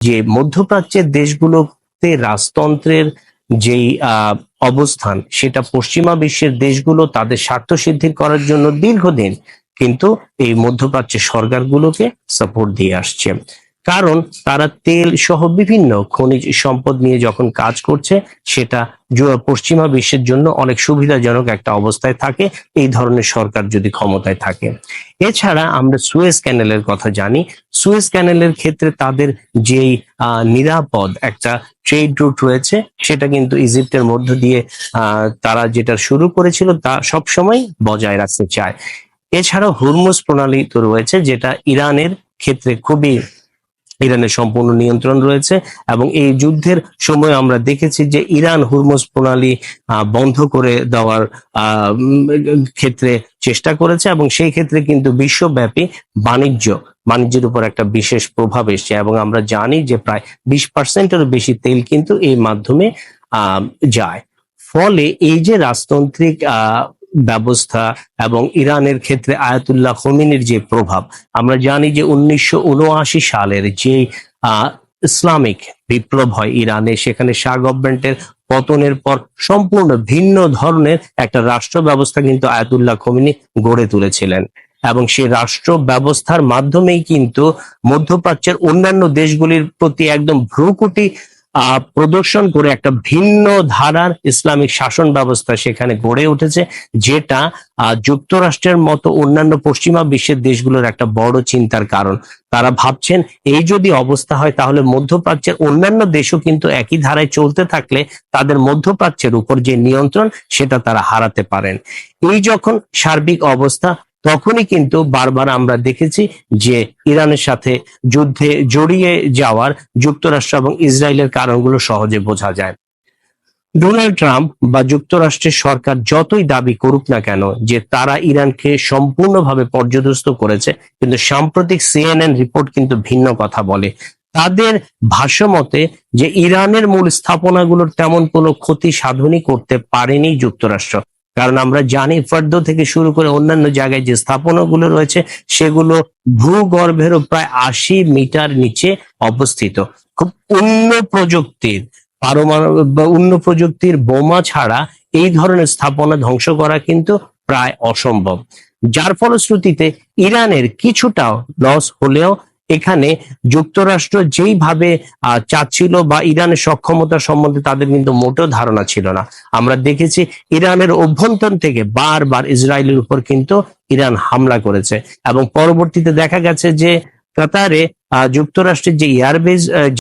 যে মধ্যপ্রাচ্যের দেশগুলোতে রাজতন্ত্রের যেই অবস্থান, সেটা পশ্চিমা বিশ্বের দেশগুলো তাদের স্বার্থ সিদ্ধি করার জন্য দীর্ঘদিন কিন্তু এই মধ্যপ্রাচ্যের সরকারগুলোকে সাপোর্ট দিয়ে আসছে। কারণ তারা তেল সহ বিভিন্ন খনিজ সম্পদ নিয়ে যখন কাজ করছে, সেটা পশ্চিমা বিশ্বের জন্য অনেক সুবিধাজনক একটা অবস্থায় থাকে এই ধরনের সরকার যদি ক্ষমতায় থাকে। এছাড়া আমরা সুয়েজ ক্যানেলের কথা জানি। সুয়েজ ক্যানেলের ক্ষেত্রে তাদের যেই নিরাপদ একটা ট্রেড রুট রয়েছে, সেটা কিন্তু ইজিপ্টের মধ্য দিয়ে তারা যেটা শুরু করেছিল তা সবসময় বজায় রাখতে চায়। এছাড়াও হুরমুজ প্রণালী তো রয়েছে, যেটা ইরানের ক্ষেত্রে ইরানের সম্পূর্ণ নিয়ন্ত্রণ রয়েছে, এবং এই যুদ্ধের সময় আমরা দেখেছি যে ইরান হুরমুজ প্রণালী বন্ধ করে দেওয়ার ক্ষেত্রে চেষ্টা করেছে, এবং সেই ক্ষেত্রে কিন্তু বিশ্বব্যাপী বাণিজ্যের উপর একটা বিশেষ প্রভাব এসছে, এবং আমরা জানি যে প্রায় 20%-এরও বেশি তেল কিন্তু এই মাধ্যমে যায়। ফলে এই যে রাজতান্ত্রিক ব্যবস্থা এবং ইরানের ক্ষেত্রে আয়াতুল্লাহ খোমেনির যে প্রভাব, আমরা জানি যে 1979 সালের যে ইসলামিক বিপ্লব হয় ইরানে, সেখানে শাহ গভর্নমেন্টের পতনের পর সম্পূর্ণ ভিন্ন ধরনের একটা রাষ্ট্র ব্যবস্থা কিন্তু আয়াতুল্লাহ খোমেনি গড়ে তুলেছিলেন, এবং সেই রাষ্ট্র ব্যবস্থার মাধ্যমেই কিন্তু মধ্যপ্রাচ্যের অন্যান্য দেশগুলির প্রতি একদম ভ্রুকুটি প্রদর্শন করে একটা ভিন্ন ধারার ইসলামিক শাসন ব্যবস্থা সেখানে গড়ে উঠেছে, যেটা যুক্তরাষ্ট্রের মতো অন্যান্য পশ্চিমা বিশ্বের দেশগুলোর একটা বড় চিন্তার কারণ। তারা ভাবছেন এই যদি অবস্থা হয়, তাহলে মধ্যপ্রাচ্যের অন্যান্য দেশও কিন্তু একই ধারায় চলতে থাকলে তাদের মধ্যপ্রাচ্যের উপর যে নিয়ন্ত্রণ, সেটা তারা হারাতে পারেন। এই যখন সার্বিক অবস্থা, তখনই কিন্তু বারবার আমরা দেখেছি যে ইরানের সাথে যুদ্ধে জড়িয়ে যাওয়ার যুক্তরাষ্ট্র এবং ইসরায়েলের কারণগুলো সহজে বোঝা যায়। ডোনাল্ড ট্রাম্প বা যুক্তরাষ্ট্রের সরকার যতই দাবি করুক না কেন যে তারা ইরানকে সম্পূর্ণভাবে পর্যদস্ত করেছে, কিন্তু সাম্প্রতিক CNN রিপোর্ট কিন্তু ভিন্ন কথা বলে। তাদের ভাষ্যমতে যে ইরানের মূল স্থাপনাগুলোর তেমন কোনো ক্ষতি সাধনই করতে পারেনি যুক্তরাষ্ট্র। কারণ আমরা জানি ফর্দ থেকে শুরু করে অন্যান্য জায়গায় যে স্থাপনাগুলো রয়েছে, সেগুলো ভূগর্ভেরও প্রায় 80 মিটার নিচে অবস্থিত। খুব উন্নত প্রযুক্তির বোমা ছাড়া এই ধরনের স্থাপনা ধ্বংস করা কিন্তু প্রায় অসম্ভব। যার ফলশ্রুতিতে ইরানের কিছুটা লস হলেও এখানে যুক্তরাষ্ট্র যেইভাবে চাচ্ছিল বা ইরানের সক্ষমতা সম্বন্ধে তাদের কিন্তু মোটেও ধারণা ছিল না। আমরা দেখেছি ইরানের অভ্যন্তর থেকে বারবার ইসরায়েলের উপর কিন্তু ইরান হামলা করেছে, এবং পরবর্তীতে দেখা গেছে যে কাতারে যুক্তরাষ্ট্রের যে এয়ারবেজ